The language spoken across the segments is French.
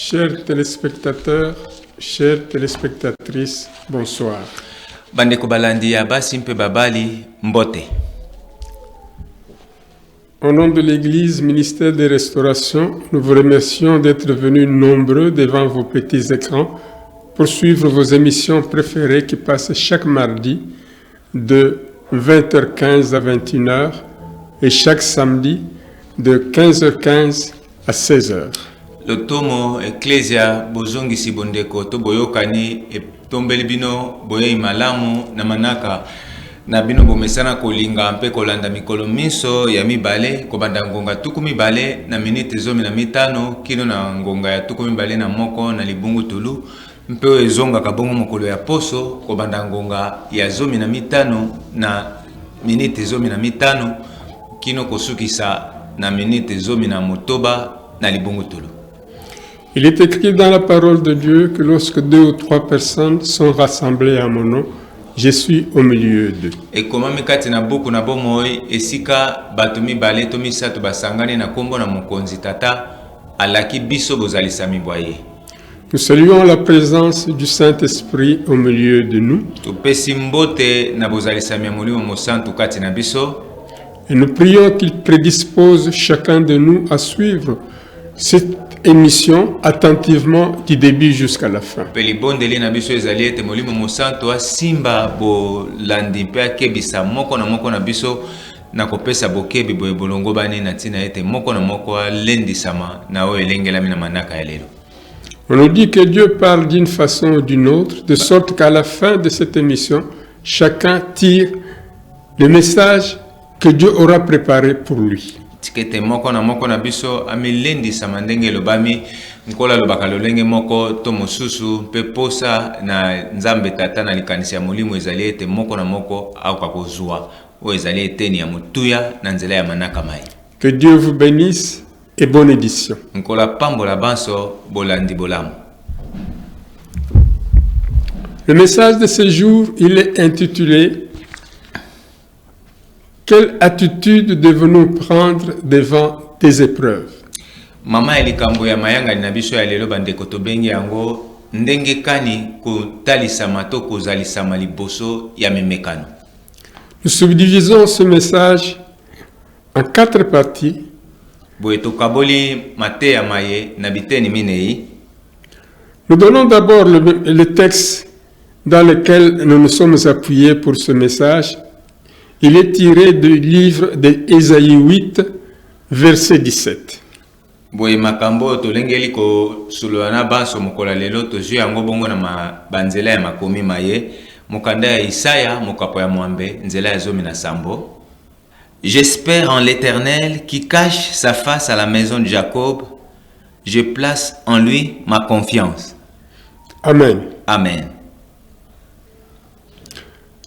Chers téléspectateurs, chères téléspectatrices, bonsoir. Bandeko balandi ya basi mpe babali mbote. Au nom de l'Église, ministère des Restaurations, nous vous remercions d'être venus nombreux devant vos petits écrans pour suivre vos émissions préférées qui passent chaque mardi de 20h15 à 21h et chaque samedi de 15h15 à 16h. Lotomo Ecclesia bozongisi bondeko to boyokani e tombeli bino boye malamu na manaka na bino bomesana kolinga mpe kolanda mikolo miso ya mibale kobanda ngonga tuku mibale na minute zomi na mitano kino na ngonga ya tuku mibale na moko na libungu tulu mpe ezonga kabongo mokolo ya poso kobanda ngonga ya zomi na mitano na minute zomi na mitano kino kosukisa na minute zomi na motoba na libungu tulu. Il est écrit dans la parole de Dieu que lorsque 2 ou 3 personnes sont rassemblées à mon nom, je suis au milieu d'eux. Et comment mikati na buku na bomoi esika batumi bale to misato basangane na kombo na mokonzi tata alaki biso bozalisa mibwaye. Nous saluons la présence du Saint-Esprit au milieu de nous. Tupesi mbote na bozalisa molimo mo santu kati na biso. Et nous prions qu'il prédispose chacun de nous à suivre cette émission attentivement du début jusqu'à la fin. Peli bondeli na biso ezali ete molimo mo santu asimba bo landi pe akebisa moko na biso na kopesa bokebi boye bolongo bani na tina ete moko na moko alendisama na o elengelami na manaka ya lelo. On nous dit que Dieu parle d'une façon ou d'une autre, de sorte qu'à la fin de cette émission, chacun tire le message que Dieu aura préparé pour lui. Tikete moko na biso amelendisama ndenge lobami nkola lobaka lolenge moko to mosusu mpe posa na nzambe tata na likanisi ya molimo ezali ete moko na moko akoka kozwa o ezali eteni ya motuya na nzela ya manaka mai. Que Dieu vous bénisse et bonne édition. Nkola pambola banso bolandi bolamu. Le message de ce jour, il est intitulé « Quelle attitude devons-nous prendre devant des épreuves ?» Mama elikambo ya mayanga na biso ya lelo bandeko to bengi yango ndenge kani kotalisama to kozalisama liboso ya memekano. Nous subdivisons ce message en 4 parties. Boeto kaboli mate ya maye na biteni minei. Nous donnons d'abord le texte dans lequel nous nous sommes appuyés pour ce message. Il est tiré du livre d'Ésaïe 8, verset 17. Boye makambo tolengeli ko sulwana banso mokola lelo tozwi yango bongo na banzela ya makomi maye mokanda ya Isaya mokapo ya mwambe nzela ya zomi na sambo. J'espère en l'Éternel qui cache sa face à la maison de Jacob. Je place en lui ma confiance. Amen. Amen.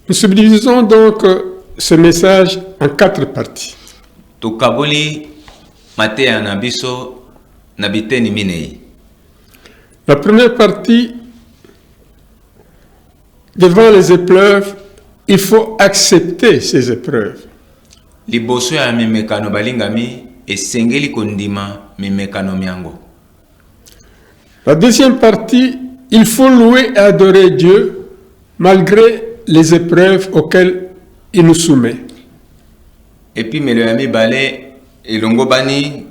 Nous subdivisons donc ce message en 4 parties. Tokaboli matea na biso na biteni minei. La première partie, devant les épreuves, il faut accepter ces épreuves. Liboso ya mimekano balingami esengeli kondima mimekano miango. La deuxième partie, il faut louer et adorer Dieu malgré les épreuves auxquelles il nous soumet. Et puis melo ya mibale elongo bani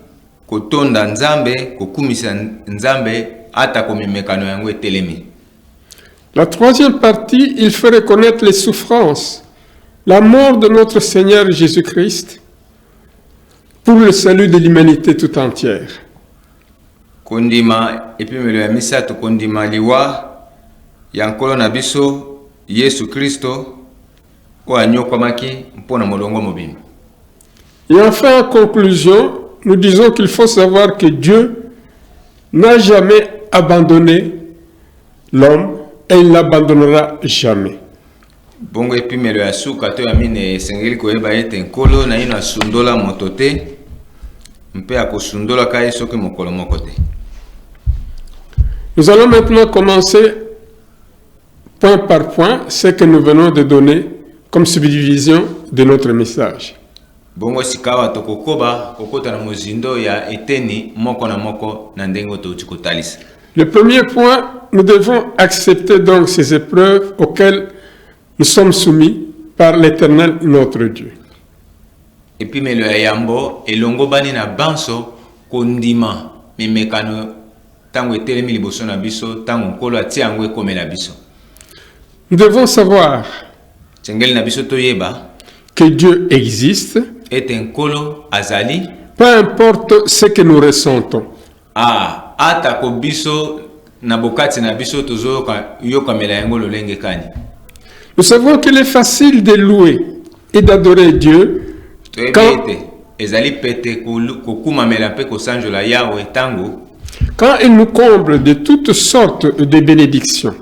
kotonda nzambe kokumisa nzambe ata komimekano yango etelemi. La troisième partie, il faut reconnaître les souffrances, la mort de notre Seigneur Jésus-Christ pour le salut de l'humanité tout entière. Kondima et puis melo ya misato kondima liwa yankolo na biso Yesu Kristo o anyokomaki mpona molongo mobimba. Et enfin, en conclusion, nous disons qu'il faut savoir que Dieu n'a jamais abandonné l'homme et il ne l'abandonnera jamais. Bongo epi melo ya suka to ya mine esengeli koyeba ete nkolo na ino asundola moto te mpe akosundola ka ye soki mokolo moko te. Nous allons maintenant commencer point par point ce que nous venons de donner comme subdivision de notre message. Bongo sikawa tokokoba kokota na mozindo ya eteni moko na moko na ndengo touti kotalisa. Le premier point, nous devons accepter donc ces épreuves auxquelles nous sommes soumis par l'Éternel notre Dieu. Et puis melo ya yambo elongo bani na banso kondima mimekano tango etelemi liboso na biso tango nkolo atia yango ekomela biso. Nous devons savoir Tsengeli na biso toyeba que Dieu existe, ete nkolo azali, peu importe ce que nous ressentons. ata ko biso na bokati na biso tozo yokamela yango lolenge kani. Nous savons qu'il est facile de louer et d'adorer Dieu quand il nous comble de toutes sortes de bénédictions.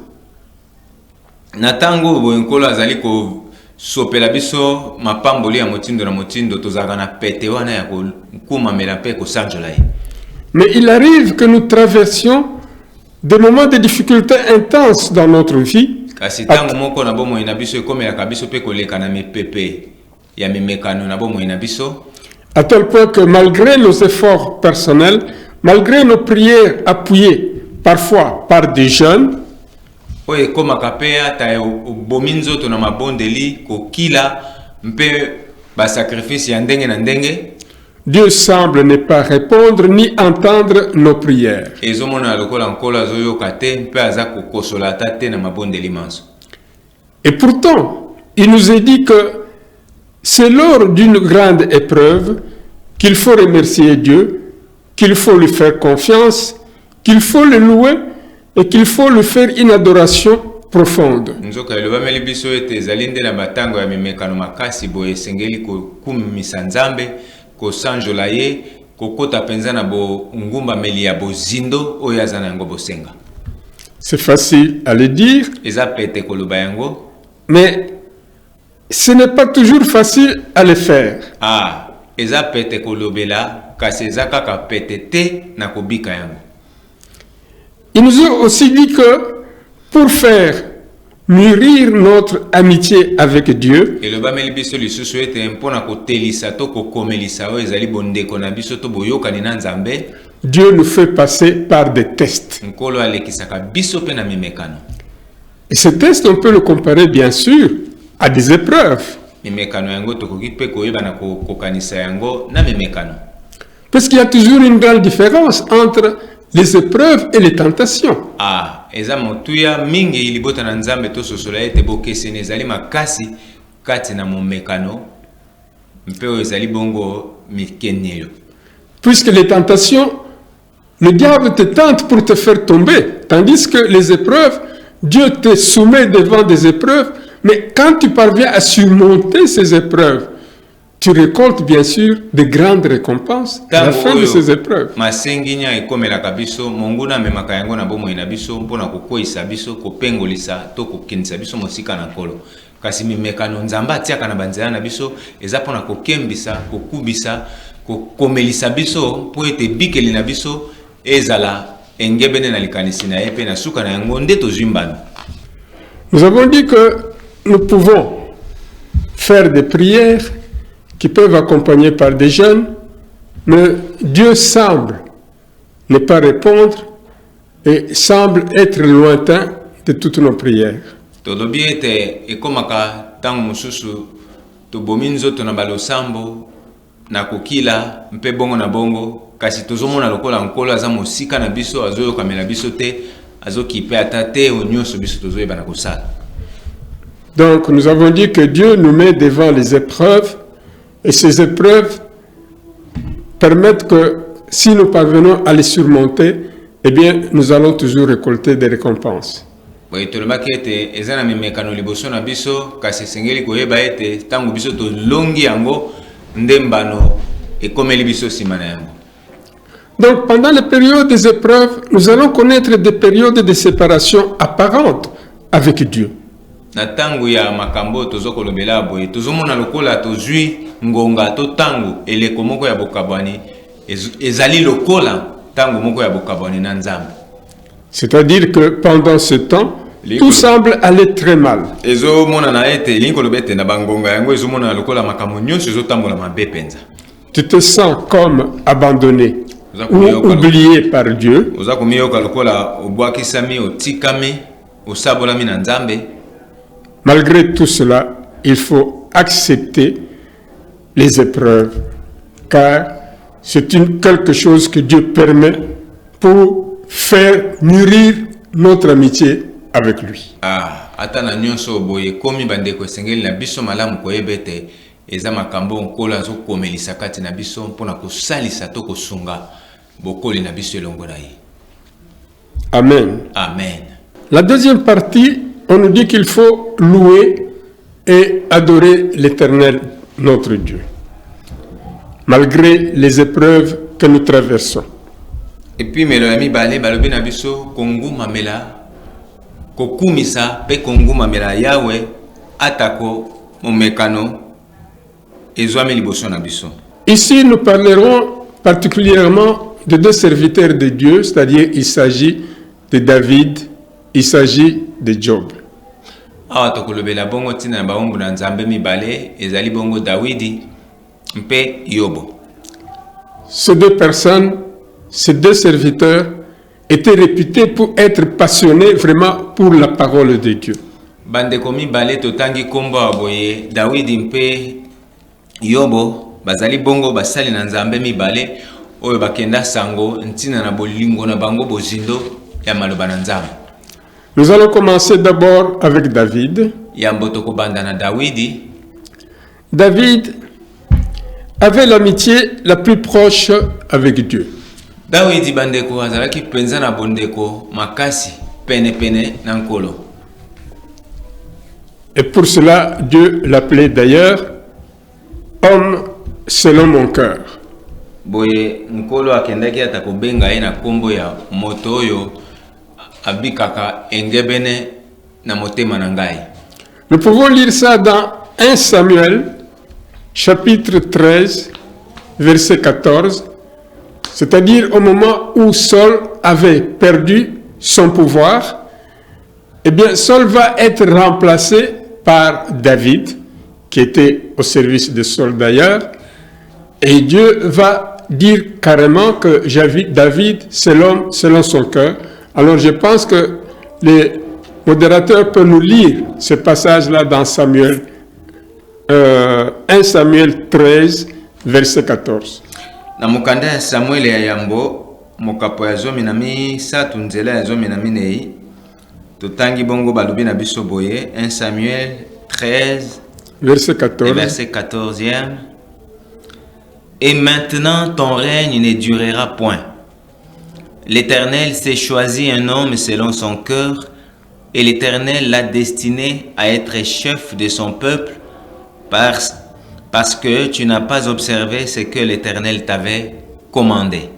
Mais il arrive que nous traversions des moments de difficultés intenses dans notre vie. À tel point que malgré nos efforts personnels, malgré nos prières appuyées parfois par des jeunes, Dieu semble ne pas répondre ni entendre nos prières. Et pourtant, il nous est dit que c'est lors d'une grande épreuve qu'il faut remercier Dieu, qu'il faut lui faire confiance, qu'il faut le louer et qu'il faut lui faire une adoration profonde. C'est facile à le dire, mais ce n'est pas toujours facile à le faire. Il nous a aussi dit que pour faire mûrir notre amitié avec Dieu, Dieu nous fait passer par des tests. Et ces tests, on peut le comparer bien sûr à des épreuves. Parce qu'il y a toujours une grande différence entre les épreuves et les tentations. Puisque les tentations, le diable te tente pour te faire tomber, tandis que les épreuves, Dieu te soumet devant des épreuves, mais quand tu parviens à surmonter ces épreuves, tu récoltes bien sûr de grandes récompenses à la fin de ces épreuves. Nous avons dit que nous pouvons faire des prières qui peuvent accompagner par des jeunes, mais Dieu semble ne pas répondre et semble être lointain de toutes nos prières. Donc nous avons dit que Dieu nous met devant les épreuves et ces épreuves permettent que si nous parvenons à les surmonter, eh bien nous allons toujours récolter des récompenses. Donc pendant les périodes des épreuves, nous allons connaître des périodes de séparation apparentes avec Dieu. C'est-à-dire que pendant ce temps, tout semble aller très mal. Tu te sens comme abandonné. ou oublié par Dieu. Malgré tout cela, il faut accepter les épreuves, car c'est quelque chose que Dieu permet pour faire mûrir notre amitié avec lui. Amen. Amen. La deuxième partie, on nous dit qu'il faut louer et adorer l'Éternel, notre Dieu, malgré les épreuves que nous traversons. Et puis, melami bale balobi na biso kongu mamela kokumisa pe kongu mamela Yahweh atako momekano ezwami liboso na biso. Ici, nous parlerons particulièrement de deux serviteurs de Dieu, c'est-à-dire il s'agit de David, il s'agit de Job. Awa tokolobela bongo tina na baombu na Nzambe mibale ezali bongo Dawidi mpe Yobo. Ces deux personnes, ces deux serviteurs étaient réputés pour être passionnés vraiment pour la parole de Dieu. Bandeko mibale totangi kombo aboye Dawidi mpe Yobo bazali bongo basali na Nzambe mibale oyo bakenda sango ntina na bolingo na bango bozindo ya maloba na Nzambe. Nous allons commencer d'abord avec David. Yambotoko banda na Dawidi. David avait l'amitié la plus proche avec Dieu. Dawidi bandeko azalaki penza na bondeko makasi pene pene na nkolo. Et pour cela, Dieu l'appelait d'ailleurs homme selon mon cœur. Boye nkolo akendaki atakobenga ye na kombo ya moto oyo abikaka engebene na motema na ngai. Nous pouvons lire ça dans 1 Samuel, chapitre 13, verset 14, c'est-à-dire au moment où Saul avait perdu son pouvoir, eh bien Saul va être remplacé par David, qui était au service de Saul d'ailleurs, et Dieu va dire carrément que David, c'est l'homme selon son cœur. Alors je pense que les modérateurs peuvent nous lire ce passage-là dans 1 Samuel 13, verset 14. Na mukanda ya Samuel ya yambo mokapo ya zomi na mi satu nzela ya zomi na minei totangi bongo balubi na biso boye 1 Samuel 13 verset 14. Verset 14e. Et maintenant ton règne ne durera point. L'Éternel s'est choisi un homme selon son cœur, et l'Éternel l'a destiné à être chef de son peuple, parce que tu n'as pas observé ce que l'Éternel t'avait commandé.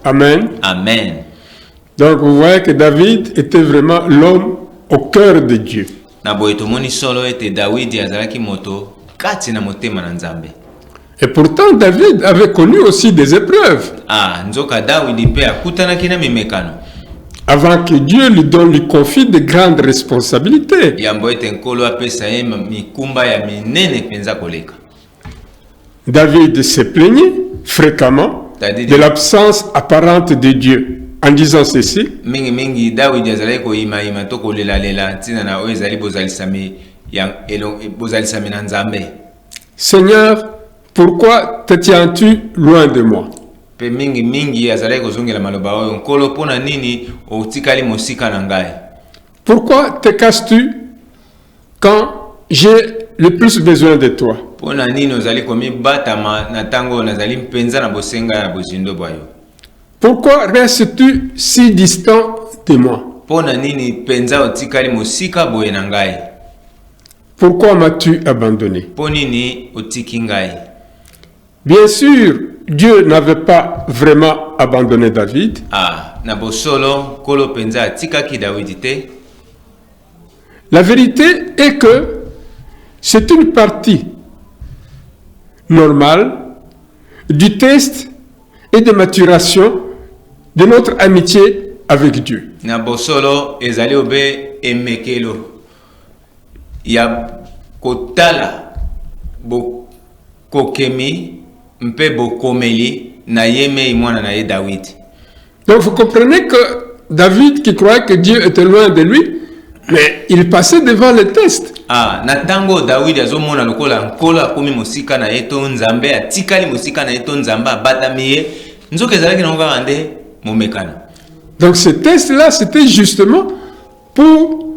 Amen. Amen. Donc vous voyez que David était vraiment l'homme au cœur de Dieu. Et pourtant David avait connu aussi des épreuves. Avant que Dieu lui confie de grandes responsabilités. David se plaignait fréquemment de l'absence apparente de Dieu en disant ceci. Seigneur, pourquoi te tiens-tu loin de moi? Pourquoi te casses-tu quand j'ai le plus besoin de toi? Pourquoi restes-tu si distant de moi? Pourquoi m'as-tu abandonné? Bien sûr, Dieu n'avait pas vraiment abandonné David. La vérité est que c'est une partie normale du test et de maturation de notre amitié avec Dieu. na yeme imwana na ye David. Donc vous comprenez que David, qui croyait que Dieu était loin de lui, mais il passait devant les tests. Ah, na tango David azomona lokola nkolo akomi mosika na ye to nzambe atikali mosika na ye to nzambe abatami ye nzoka ezalaki na ngaka nde momekano. Donc ce test-là, c'était justement pour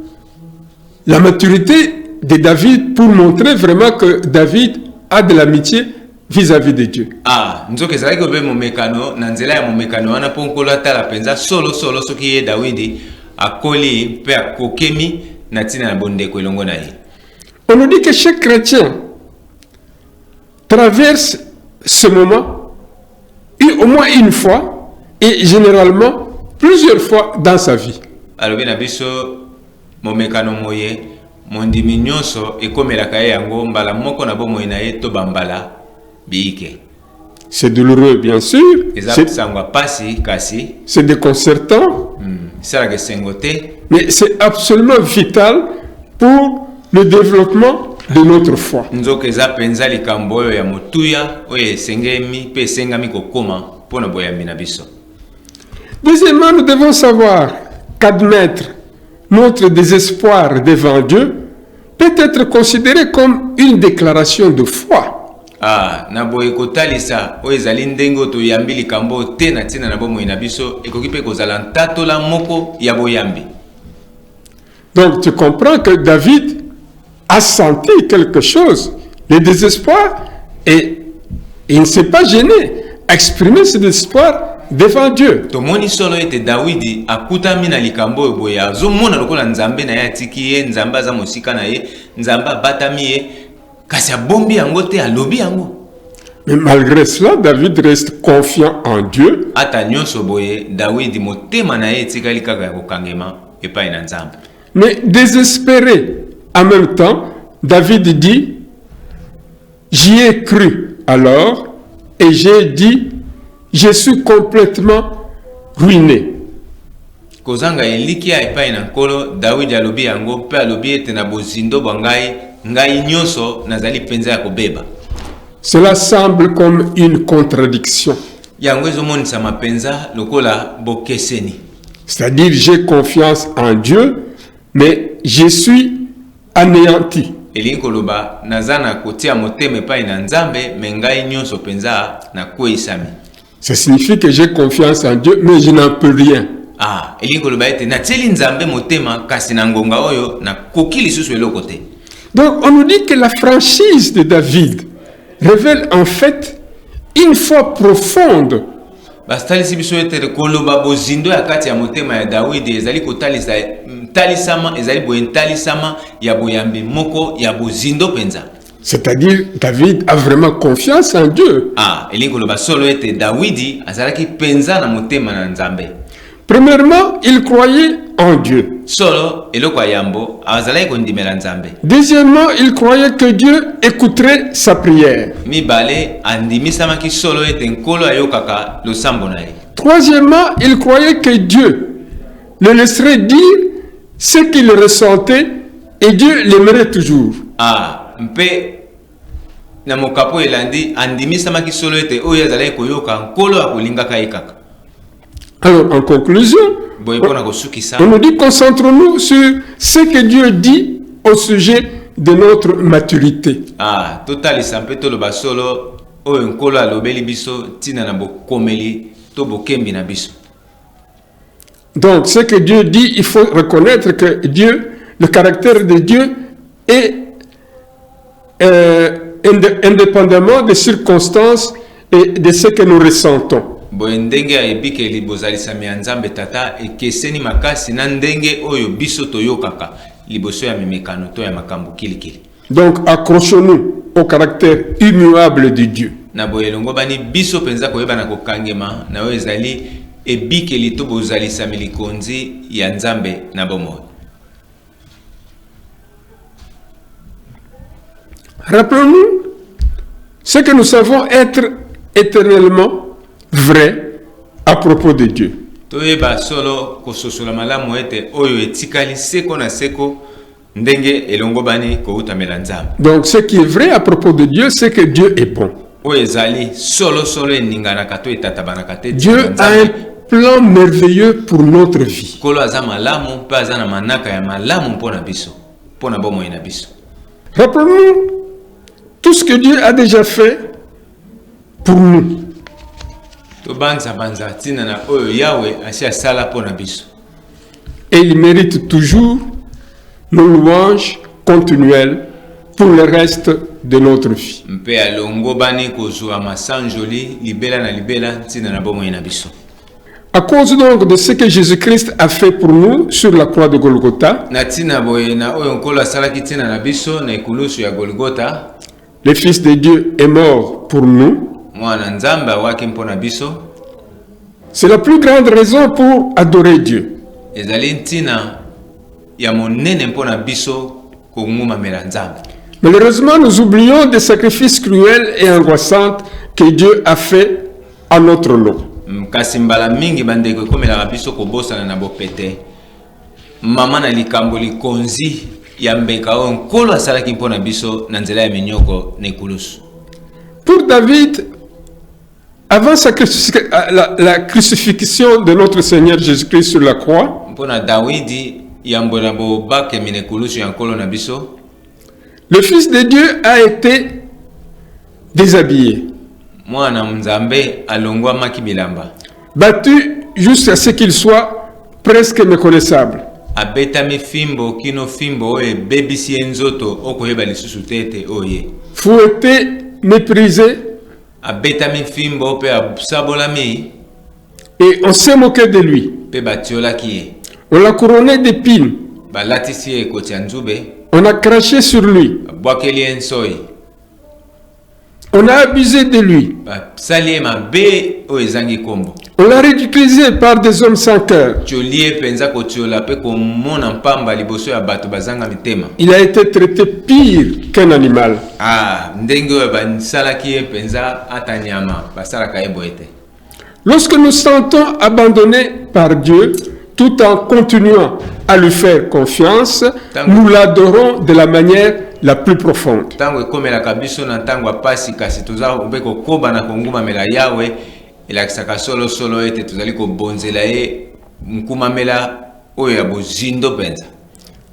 la maturité de David, pour montrer vraiment que David a de l'amitié vis-à-vis de Dieu. Ah, nzoka ezalaki obe momekano na nzela ya momekano wana po nkolo atala penza solo soki ye Dawidi akoli pe akokemi na tina na bondeko elongo na ye. On nous dit que chaque chrétien traverse ce moment au moins une fois et généralement plusieurs fois dans sa vie. Alors bien biso momekano moye mondimi nyonso ekomelaka ye yango mbala moko na bomoi na ye to bambala biike. C'est douloureux bien sûr. C'est déconcertant. Mais c'est absolument vital pour le développement de notre foi. Deuxièmement, nous devons savoir qu'admettre notre désespoir devant Dieu peut être considéré comme une déclaration de foi. Ah, na boye kotalisa o ezali ndengo to yambili kambo te na tina na bomo ina biso ekoki pe kozala ntatola moko ya boyambi. Donc tu comprends que David a senti quelque chose, le désespoir, et il ne s'est pas gêné à exprimer ce désespoir devant Dieu. Tomoni solo ete Dawidi akutami na likambo boya zo mona lokola nzambe na ya tiki ye nzamba za mosika na ye nzamba batami ye. Mais malgré cela, David reste confiant en Dieu. Mais désespéré en même temps, David dit, j'y ai cru alors et j'ai dit, je suis complètement ruiné. Kozanga elikia epai na nkolo David alobi yango pe alobi ete na bozindo bangai ngai nyonso nazali penza ya kobeba. Cela semble comme une contradiction. Yango ezomonisa mapenza lokola bokeseni. C'est-à-dire j'ai confiance en Dieu mais je suis anéanti. Elingi koloba nazana kotia motema epai na nzambe me ngai nyonso penza na kweisami. Ça signifie que j'ai confiance en Dieu mais je n'en peux rien. Ah, elingi koloba ete na tieli nzambe motema kasi na ngonga oyo na koki lisusu eloko te. Donc on nous dit que la franchise de David révèle en fait une foi profonde. Bastalisi biso ete koloba bozindo ya kati ya motema ya Dawidi ezali kotalisa talisama ezali boyentalisama ya boyambi moko ya bozindo penza. C'est-à-dire David a vraiment confiance en Dieu. Ah, elingi koloba solo ete Dawidi azalaki penza na motema na nzambe. Premièrement, il croyait en Dieu. Deuxièmement, il croyait que Dieu écouterait sa prière. Troisièmement, il croyait que Dieu le laisserait dire ce qu'il ressentait et Dieu l'aimerait toujours. Alors, en conclusion, on nous dit concentrons-nous sur ce que Dieu dit au sujet de notre maturité. Ah, total sampeto lo basolo o enkolo alobeli biso tina na bokomeli to bokembi na biso. Donc, ce que Dieu dit, il faut reconnaître que Dieu, le caractère de Dieu est indépendamment des circonstances et de ce que nous ressentons. Boendenge ayebikeli bozalisami ya nzambe tata ekeseni makasi na ndenge oyo biso toyokaka liboso ya mimekano to ya makambo kilikili. Donc accrochons-nous au caractère immuable de Dieu. Na boyelongo bani biso penza koyeba na kokangema na oyo ezali ebikeli to bozalisami likonzi ya nzambe na bomo. Rappelons-nous ce que nous savons être éternellement vrai à propos de Dieu. Toyeba solo kososola malamu ete oyo etikali seko na seko ndenge elongo bani ko utamela nzambe. Donc ce qui est vrai à propos de Dieu, c'est que Dieu est bon. Dieu a un plan merveilleux pour notre vie. Rappelons-nous tout ce que Dieu a déjà fait pour nous. Et il mérite toujours nos louanges continuelles pour le reste de notre vie. À cause donc de ce que Jésus-Christ a fait pour nous sur la croix de Golgotha, le Fils de Dieu est mort pour nous. C'est la plus grande raison pour adorer Dieu. Malheureusement, nous oublions des sacrifices cruels et angoissants que Dieu a fait à notre nom. Pour David, avant la crucifixion de notre Seigneur Jésus-Christ sur la croix, le Fils de Dieu a été déshabillé, battu jusqu'à ce qu'il soit presque méconnaissable. Fouetté, méprisé, et on s'est moqué de lui. On l'a couronné d'épines. On a craché sur lui. On a abusé de lui. On l'a ridiculisé par des hommes sans cœur. Il a été traité pire qu'un animal. Lorsque nous sentons abandonnés par Dieu, tout en continuant à lui faire confiance, nous l'adorons de la manière la plus profonde.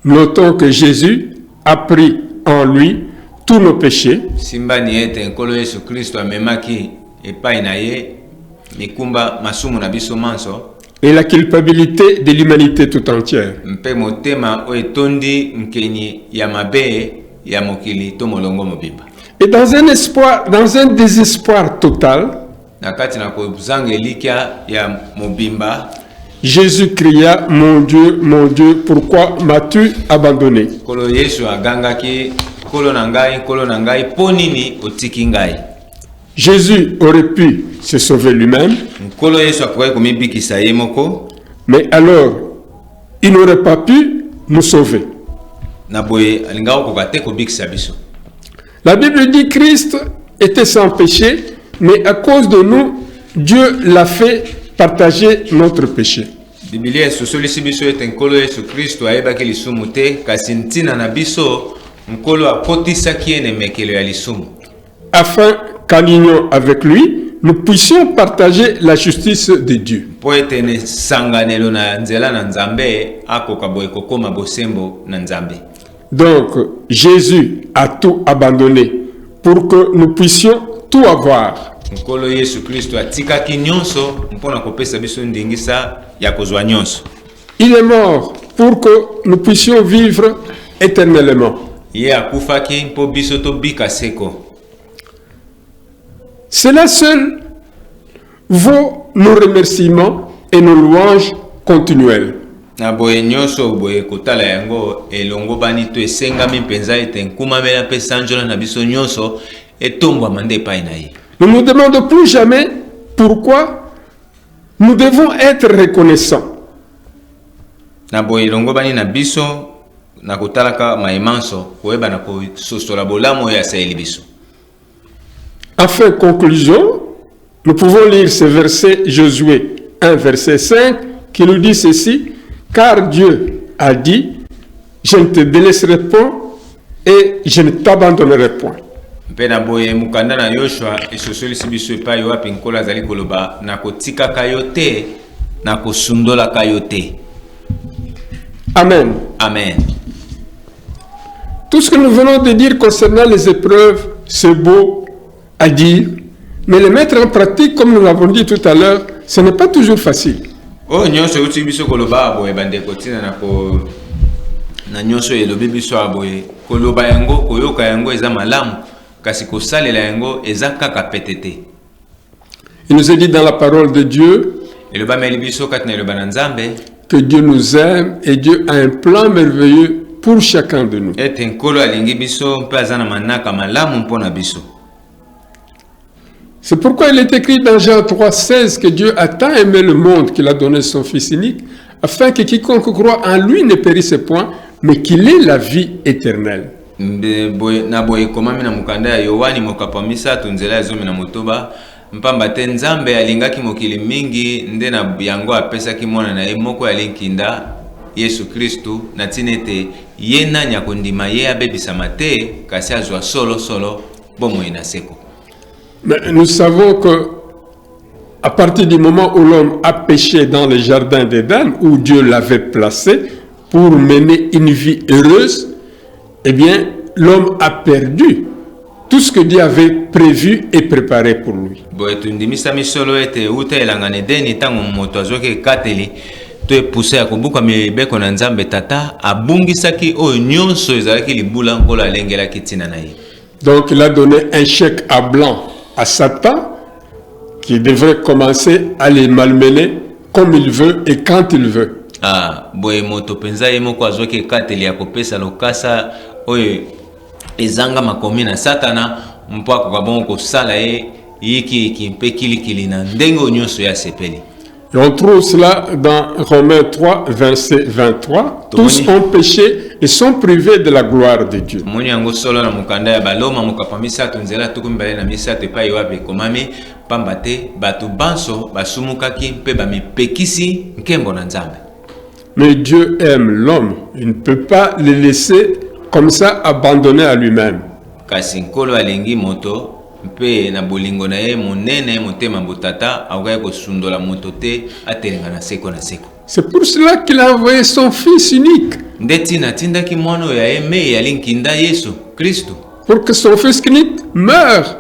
Notons que Jésus a pris en lui tous nos péchés. Et la culpabilité de l'humanité tout entière. Et dans un désespoir total, Jésus cria, mon Dieu, pourquoi m'as-tu abandonné? Jésus aurait pu se sauver lui-même, mais alors, il n'aurait pas pu nous sauver. La Bible dit que Christ était sans péché, mais à cause de nous, Dieu l'a fait partager notre péché. Afin qu'en union avec lui, nous puissions partager la justice de Dieu. Donc, Jésus a tout abandonné pour que nous puissions tout avoir. Il est mort pour que nous puissions vivre éternellement. Cela seul vaut nos remerciements et nos louanges continuelles. Nous ne nous demandons plus jamais pourquoi nous devons être reconnaissants. Enfin, conclusion, nous pouvons lire ce verset Josué 1, verset 5, qui nous dit ceci: car Dieu a dit, je ne te délaisserai point et je ne t'abandonnerai point. mpe na boye mukanda na Yoshua esosolisi biso epai wapi nkolo azali koloba na kotikaka yo te na kosundolaka yo te. Amen. Amen. Tout ce que nous venons de dire concernant les épreuves, c'est beau à dire, mais les mettre en pratique, comme nous l'avons dit tout à l'heure, ce n'est pas toujours facile. Oh nyonso uti biso koloba boye bandeko tina na nyonso elobi biso aboye koloba yango koyoka yango eza malamu kasi kosalela yango eza kaka petete. Il nous est dit dans la parole de Dieu eloba meli biso kati na eloba na Nzambe que Dieu nous aime et Dieu a un plan merveilleux pour chacun de nous. ete nkolo alingi biso mpe aza na manaka malamu mpona biso. C'est pourquoi il est écrit dans Jean 3,16 que Dieu a tant aimé le monde qu'il a donné son Fils unique, afin que quiconque croit en lui ne périsse point, mais qu'il ait la vie éternelle. Na boye komami na mukanda ya Yohani mokapo misatu nzela ya 13 mpamba te Nzambe alingaki mokili mingi nde na yango apesaki mwana na ye moko ya linkinda Yesu Kristu na tina ete ye nani akondima ye abebisama te kasi azwa solo bomoi na seko. Mais nous savons que à partir du moment où l'homme a péché dans le jardin d'Éden, où Dieu l'avait placé pour mener une vie heureuse, eh bien, l'homme a perdu tout ce que Dieu avait prévu et préparé pour lui. Boye tundimisa misolo ete uta elangane deni tango moto azoke kateli to epuse ya kobuka mibeko na Nzambe tata abungisaki oyo nyonso ezalaki libula nkolo alengelaki tina na ye. Donc il a donné un chèque à blanc à Satan qui devrait commencer à les malmener comme il veut et quand il veut. Boye moto penza ye moko azoke kateli ya kopesa lokasa oyo ezanga makomi na Satana mpo akokabongo kosala ye yiki mpe kilikili na ndenge nyonso ya sepeli. Et on trouve cela dans Romains 3, verset 23. Tous ont péché et sont privés de la gloire de Dieu. Moni yango solo na mukanda ya baloma mukapamisa tunzela tukumbale na misate epai wapi komami pamba te batu banso basumukaki mpe bamipekisi nkembo na Nzambe. Mais Dieu aime l'homme. Il ne peut pas le laisser comme ça abandonné à lui-même. Kasi nkolo alingi moto mpe na bolingo na ye monene motema botata akaya kosundola moto te atelenga na seko na seko. C'est pour cela qu'il a envoyé son Fils unique. Ndeti na tindaki mwana ya eme ya linkinda Yesu Kristo. Pour que son Fils unique meure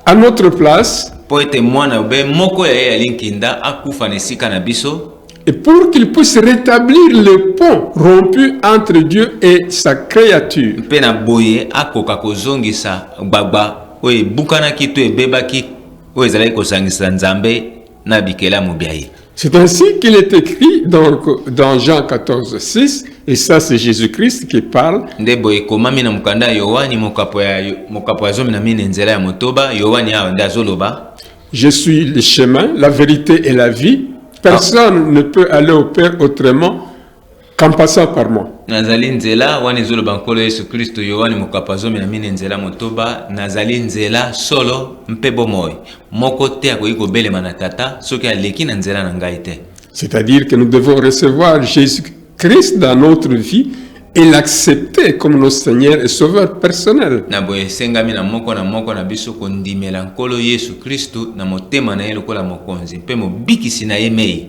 à notre place. Po ete mwana be moko ya linkinda akufa nesika na biso. Et pour qu'il puisse rétablir le pont rompu entre Dieu et sa créature. Mpe na boye akoka kozongisa gbagba oye bukana kitu ebebaki oye ezalaki kosangisa Nzambe na bikela mubiaye. C'est ainsi qu'il est écrit donc dans Jean 14,6, et ça c'est Jésus-Christ qui parle. Nde boye komami na mukanda Yohani mokapo ya 14 nzela ya motoba Yohani awa nde azoloba. Je suis le chemin, la vérité et la vie. Personne ne peut aller au Père autrement qu'en passant par moi. Nazali nzela wani zoloba nkolo Yesu Kristo Yohani mokapo 14 nzela motoba nazali nzela solo mpe bomoi moko te akoki kobelema na tata soki aleki na nzela na ngai te. C'est-à-dire que nous devons recevoir Jésus-Christ dans notre vie et l'accepter comme notre Seigneur et Sauveur personnel. Na boye sengami na moko na biso kondimela nkolo Yesu Kristo na motema na ye lokola mokonzi mpe mobikisi na ye mei.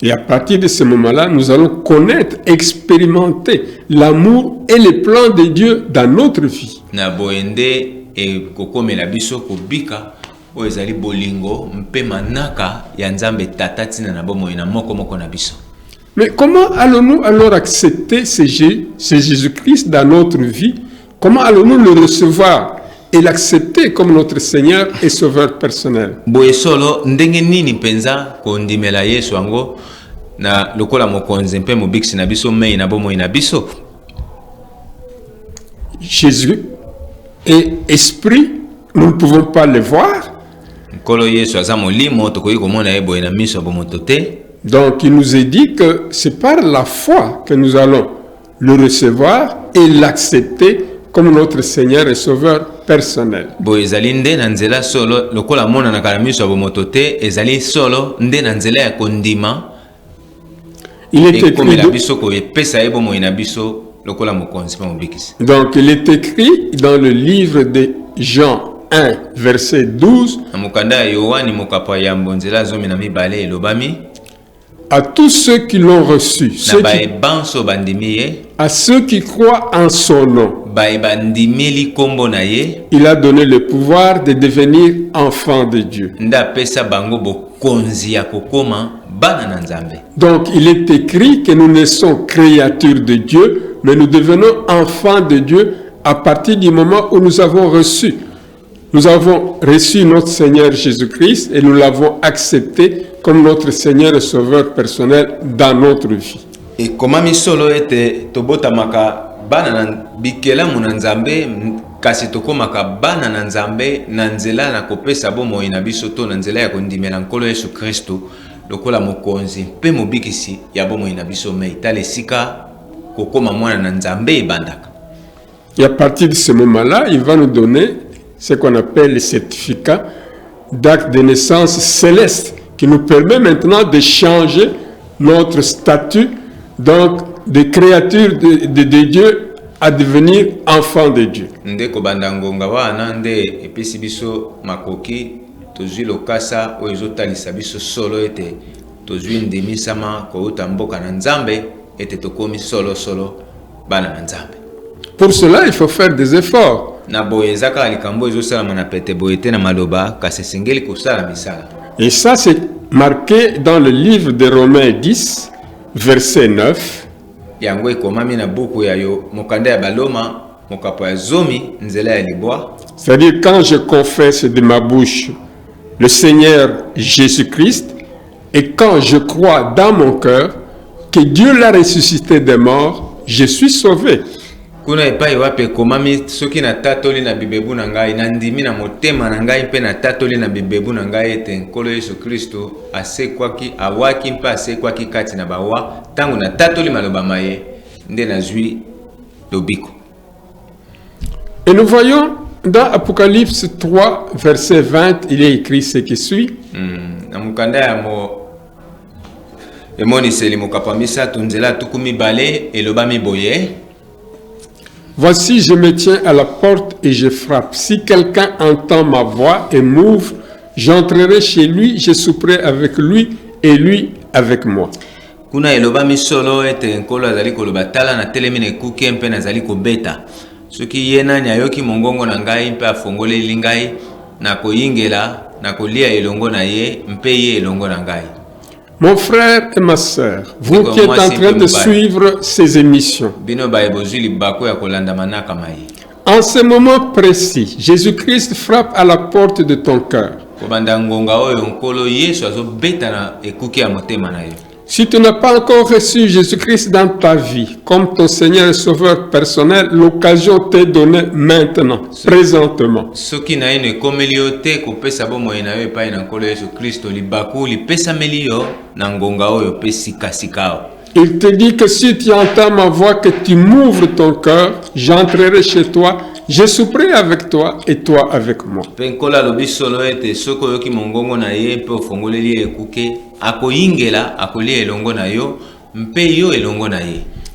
Et à partir de ce moment-là, nous allons connaître, expérimenter l'amour et les plans de Dieu dans notre vie. Na boende e kokomela biso kobika o ezali bolingo mpe manaka ya Nzambe tata tina na bomoi na moko na biso. Mais comment allons-nous alors accepter ce Jésus-Christ dans notre vie? Comment allons-nous le recevoir et l'accepter comme notre Seigneur et Sauveur personnel? Boye solo ndenge nini penza kondimela Yesu ango na lokola mokonzi mpe mobikisi na biso mei na bomoi na biso. Jésus est esprit, nous ne pouvons pas le voir. Nkolo Yesu aza molimo tokoki komona ye boye na miso bomoto te. Donc il nous est dit que c'est par la foi que nous allons le recevoir et l'accepter comme notre Seigneur et Sauveur personnel. Boye ezali nde na nzela solo lokola mona na kalamiso bomoto te ezali solo nde na nzela ya kondima. Il est écrit donc il est écrit dans le livre de Jean 1, verset 12, Na mukanda ya Yohani mokapa ya mbonzela 12 elobami à tous ceux qui l'ont reçu, na baebanso bandimi ye, à ceux qui croient en son nom, bandimeli kombo na ye, il a donné le pouvoir de devenir enfants de Dieu. nda pesa bango bokonzi ya kokoma bana na Nzambe. Donc il est écrit que nous naissons créatures de Dieu, mais nous devenons enfants de Dieu à partir du moment où nous avons reçu. Nous avons reçu notre Seigneur Jésus-Christ et nous l'avons accepté comme notre Seigneur et Sauveur personnel dans notre vie. Et komami solo ete tobotamaka bana na bikelamu na Nzambe, kasi tokomaka bana na Nzambe na nzela na kopesa bomoi na biso to na nzela ya kondimela nkolo Yesu Kristo lokola mokonzi mpe mobikisi ya bomoi na biso mei tala esika kokoma mwana na Nzambe ebandaka. Et à partir de ce moment-là, il va nous donner ce qu'on appelle le certificat d'acte de naissance céleste qui nous permet maintenant de changer notre statut donc de créature de Dieu à devenir enfant de Dieu. Ndeko bandangonga wana nde epesi biso makoki tozwi lokasa oyo ezotalisa biso solo ete tozwi ndemisama kouta mboka na Nzambe ete tokomi solo bana na Nzambe. Pour cela, il faut faire des efforts. Na boye ezaka likambo ezosalama na pete boye te na maloba kasi esengeli kosala misala. Et ça, c'est marqué dans le livre de Romains 10, verset 9. Yango ekomami na buku ya yo mokanda ya baloma mokapo ya zomi nzela ya libwa. C'est-à-dire quand je confesse de ma bouche le Seigneur Jésus-Christ et quand je crois dans mon cœur que Dieu l'a ressuscité des morts, je suis sauvé. Kuna epai wape komami soki na tatoli na bibebu na ngai na ndimi na motema na ngai mpe na tatoli na bibebu na ngai ete nkolo Yesu Kristo asekwaki awaki mpe asekwaki kati na bawa tangu na tatoli maloba maye nde nazwi lobiko. Et nous voyons dans Apocalypse 3, verset 20, il est écrit ce qui suit. Na mukanda ya mo emoniseli mokapamisa tunzela tukumi bale elobami boye. Voici, je me tiens à la porte et je frappe. Si quelqu'un entend ma voix et m'ouvre, j'entrerai chez lui, je souperai avec lui et lui avec moi. Kuna elobami solo ete nkolo azali koloba tala na telemi ne kuke mpe nazali kobeta. Soki ye nani ayoki mongongo na ngai mpe afongoleli ngai na koyingela na kolia elongo na ye mpe ye elongo na ngai. Mon frère et ma sœur, vous qui êtes en train de suivre ces émissions, en ce moment précis, Jésus-Christ frappe à la porte de ton cœur. Si tu n'as pas encore reçu Jésus-Christ dans ta vie comme ton Seigneur et Sauveur personnel, l'occasion t'est donnée maintenant, présentement. Il te dit que si tu entends ma voix, que tu m'ouvres ton cœur, j'entrerai chez toi, je souperai avec toi et toi avec moi.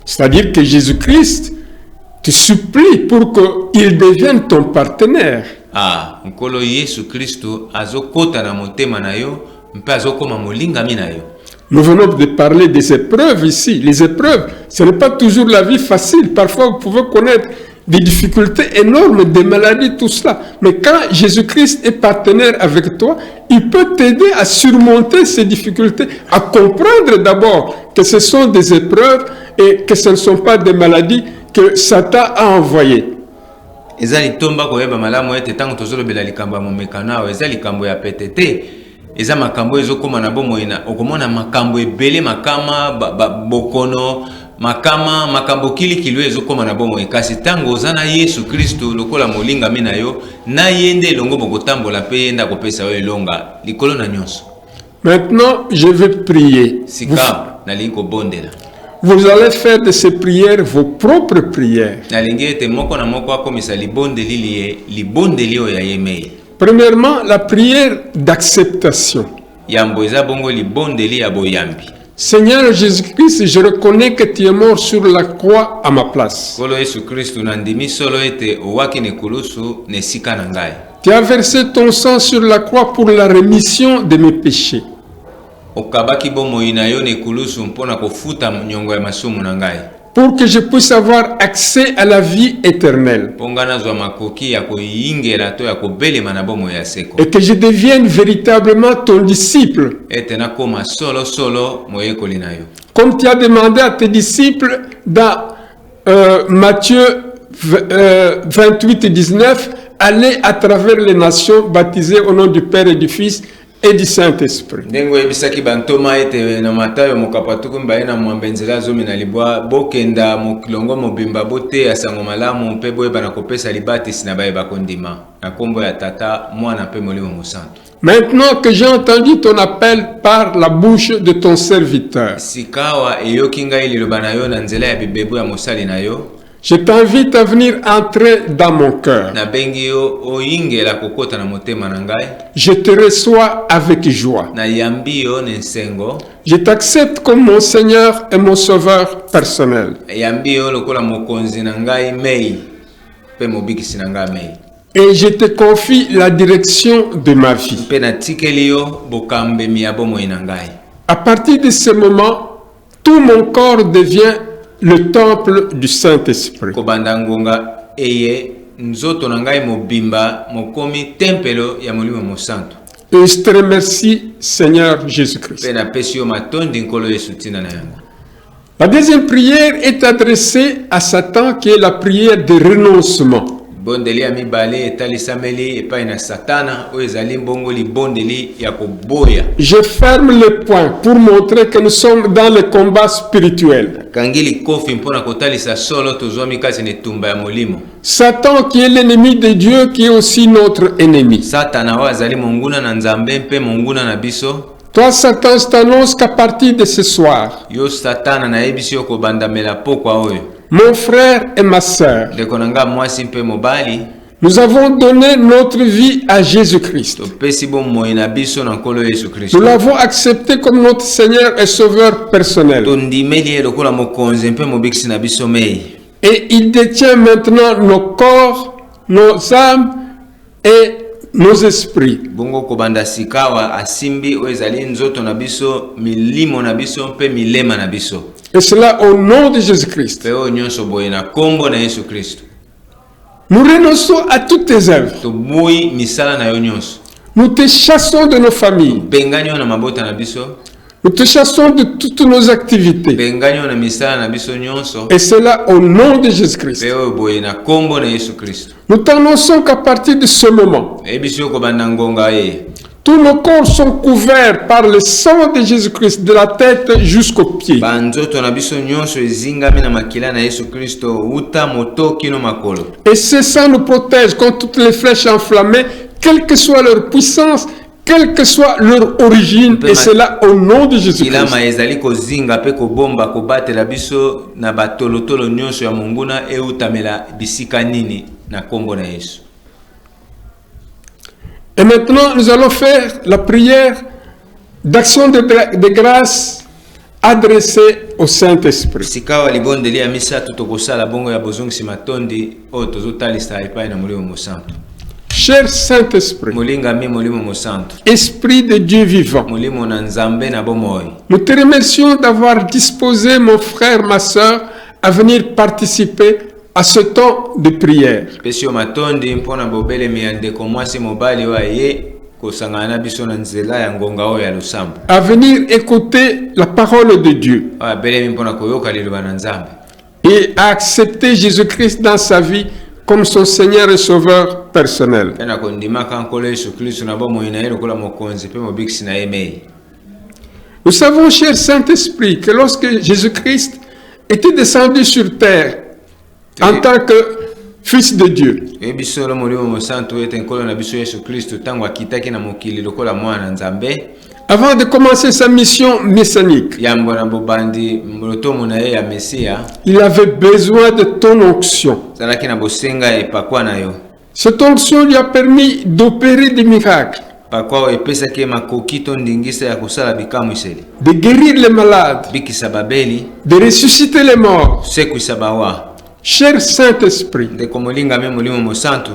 C'est-à-dire que Jésus-Christ te supplie pour qu'il devienne ton partenaire. Nous venons de parler des épreuves ici. Les épreuves, ce n'est pas toujours la vie facile. Parfois, vous pouvez connaître des difficultés énormes, des maladies, tout cela. Mais quand Jésus-Christ est partenaire avec toi, il peut t'aider à surmonter ces difficultés, à comprendre d'abord que ce sont des épreuves et que ce ne sont pas des maladies que Satan a envoyées. Eza makambo ezokoma na bomoina okomona makambo ebele makama bokono makama makambo kilikilo ezokoma na bomoina kasi tango ozana Yesu Kristo lokola molinga mina yo na yende elongo bokotambola pe yenda kopesa yo elonga likolo na nyonso. Maintenant, je vais prier. Sika nalingi kobondela. Vous allez faire de ces prières vos propres prières. Nalingi ete moko na moko akomisa libondeli liye libondeli oyo ya yemei. Premièrement, la prière d'acceptation. Seigneur Jésus-Christ, je reconnais que tu es mort sur la croix à ma place. Kolo Yesu Kristu nandimi solo ete owaki ne kulusu ne sika na ngai. Tu as versé ton sang sur la croix pour la rémission de mes péchés. Okabaki bomoi na yo ne kulusu mpona kofuta nyongo ya masumu na ngai. Pour que je puisse avoir accès à la vie éternelle. Pongana zwa makoki ya koyingela to ya kobelema na bomoi ya seko. Et que je devienne véritablement ton disciple. Ete na koma solo solo moyekoli na yo. Comme tu as demandé à tes disciples dans Matthieu 28 et 19, allez à travers les nations, baptisés au nom du Père et du Fils et du Saint-Esprit. Ndengo yebisaki bantoma ete na Matayo mokapatuku mbaye na mwambenzela zomi na libwa bokenda mokilongo mobimba bote ya sango malamu mpe boyeba na kopesa libatisi na bayeba kondima na kombo ya tata mwana mpe molimo mosantu. Maintenant que j'ai entendu ton appel par la bouche de ton serviteur, sikawa eyoki ngai liloba na yo na nzela ya bibebu ya mosali na yo, je t'invite à venir entrer dans mon cœur. na bengi yo oyingela kokota na motema na ngai. Je te reçois avec joie. Na yambi yo ne nsengo. Je t'accepte comme mon Seigneur et mon Sauveur personnel. Yambi yo lokola mokonzi na ngai mei pe mobikisi na ngai mei. Et je te confie la direction de ma vie. Pe na tikeli yo bokambemi ya bomoi na ngai. À partir de ce moment, tout mon corps devient le temple du Saint-Esprit. Kobanda ngonga eye nzoto na ngai mobimba mokomi tempelo ya molimo mosantu. Et je te remercie, Seigneur Jésus-Christ. Pe na pesi yo matondi nkolo Yesu tina na yango. La deuxième prière est adressée à Satan, qui est la prière de renoncement. Bondeli ya mibale etalisameli epai na satana oyo ezali mbongo libondeli ya koboya. Je ferme le point pour montrer que nous sommes dans le combat spirituel. Kangili kofi mpona kotalisa solo tozwami kati na etumba ya molimo. Satan, qui est l'ennemi de Dieu, qui est aussi notre ennemi. Satana oyo azali monguna na nzambe mpe monguna na biso. Toi, Satan, je t'annonce qu'à partir de ce soir, Yo satana na yebisi yo kobandamela pokwa oyo. mon frère et ma sœur, Ndeko na nga mwasi mpe mobali, nous avons donné notre vie à Jésus-Christ. topesi bomoi na biso na nkolo Yesu Nous Kristo. l'avons accepté comme notre Seigneur et Sauveur personnel. Tondimeli ye lokola mokonzi mpe mobikisi na biso mei. Et il détient maintenant nos corps, nos âmes et nos esprits. Bongo kobanda sikawa asimbi oyo ezali nzoto na biso, milimo na biso mpe milema na biso. Et cela au nom de Jésus-Christ. Pe oyo nyonso boye na kombo na Yesu Kristo. Nous renonçons à toutes tes œuvres. Toboyi misala na yo nyonso. Nous te chassons de nos familles. Bengani yo na mabota na biso. Nous te chassons de toutes nos activités. Bengani yo na misala na biso nyonso. Et cela au nom de Jésus-Christ. Pe oyo boye na kombo na Yesu Kristo. Nous t'annonçons qu'à partir de ce moment, Ebisi yo kobanda ngonga ye. tous nos corps sont couverts par le sang de Jésus-Christ, de la tête jusqu'aux pieds. Banzoto na biso nyonso ezingami na makila na Yesu Kristo uta moto kino makolo. Et ce sang nous protège contre toutes les flèches enflammées, quelle que soit leur puissance, quelle que soit leur origine, et cela au nom de Jésus-Christ. Ilama ezali kozinga pe kobomba kobatela biso na batolotolo nyonso ya monguna eutamela bisika nini na kombo na Yesu. Et maintenant, nous allons faire la prière d'action de grâce adressée au Saint-Esprit. Sikawa libondeli ya misatu tokosala bongo ya bozongisi matondi oyo tozotalisa epai na molimo mosantu. Cher Saint-Esprit, Molingami molimo mosantu, Esprit de Dieu vivant, molimo na nzambe na bomoi. nous te remercions d'avoir disposé mon frère, ma sœur, à venir participer à ce temps de prière. Pesi yo matondi mpona bobelemi ya ndeko mwasi mobali oyo aye kosangana na biso na nzela ya ngonga oyo ya losambo. À venir écouter la parole de Dieu Oyo abelemi mpona koyoka liloba na nzambe. et à accepter Jésus-Christ dans sa vie comme son Seigneur et Sauveur personnel. Pe na kondimaka nkolo Yesu Kristo na bomoi na ye lokola mokonzi pe mobikisi na ye mei. Nous savons, cher Saint-Esprit, que lorsque Jésus-Christ était descendu sur terre en tant que Fils de Dieu, Yebiso lo molimo mosantu ete nkolo na biso Yesu Kristo tango akitaki na mokili lokola mwana nzambe. avant de commencer sa mission messianique, Yambo na bobandi mlotomo na ye ya Mesia. il avait besoin de ton onction. Zalaki na bosenga epakwa na yo. Cette onction lui a permis d'opérer des miracles. pakwa epesaki makoki to ndingisa ya kosala bikamwiseli de guérir les malades, bikisa babeli de ressusciter les morts. sekwisa bawa. Cher Saint-Esprit, Ndeko molinga me molimo mosantu,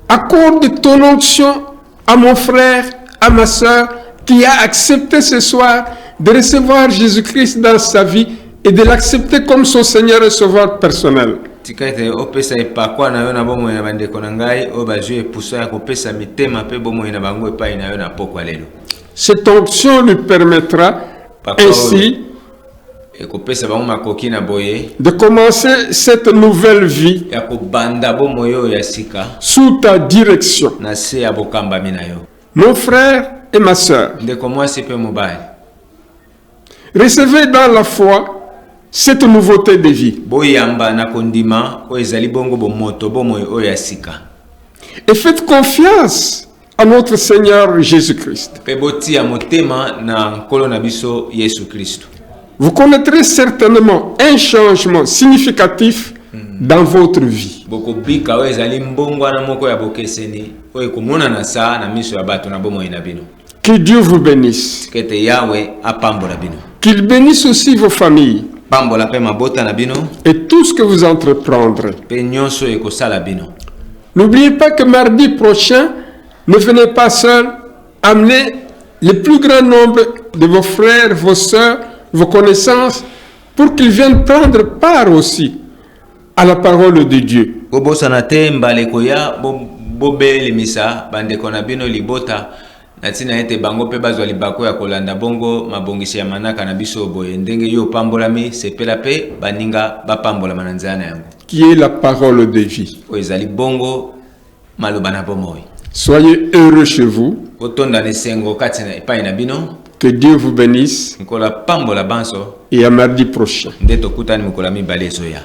accorde ton onction à mon frère, à ma sœur, qui a accepté ce soir de recevoir Jésus-Christ dans sa vie et de l'accepter comme son Seigneur et Sauveur personnel. tika ete opesa epakwa na yo na bomoi na bandeko na ngai oyo bazwi epuso ya kopesa mitema mpe bomoi na bango epai na yo na pokwa lelo. Cette onction lui permettra ainsi ekopesa bango makoki na boye de commencer cette nouvelle vie ya kobanda bomoi oyo ya sika sous ta direction. na se ya bokambami na yo. Mon frère et ma sœur, Ndeko mwasi mpe mobali, recevez dans la foi cette nouveauté de vie boyamba na kondima oyo ezali bongo bomoto bomoi oyo ya sika et faites confiance à notre Seigneur Jésus-Christ. mpe botia motema na nkolo na biso Yesu Kristo. Vous connaîtrez certainement un changement significatif dans votre vie. Bokobika oyo ezali mbongwana moko ya bokeseni oyo ekomonana saa na miso ya bato na bomoi na bino. Que Dieu vous bénisse. Kete Yawe apambola bino, Qu'il bénisse aussi vos familles pambola mpe mabota na bino et tout ce que vous entreprendrez. mpe nyonso ekosala bino. N'oubliez pas que mardi prochain, ne venez pas seul, amenez le plus grand nombre de vos frères, vos sœurs, vos connaissances, pour qu'ils viennent prendre part aussi à la parole de Dieu. Bobosana te mbale koya bobelemisa bandeko na bino libota na tina ete bango mpe bazwa libako ya kolanda bongo mabongisi ya manaka na biso boye ndenge yo pambolami sepela mpe baninga bapambolama na nzela na yango Qui est la parole de vie. oyo ezali bongo maloba na bomoi. Soyez heureux chez vous. Otonda nesengo kati na epai na bino. Que Dieu vous bénisse Nkola pambola banso et à mardi prochain. nde tokutani mokolo ya mibale ezoya.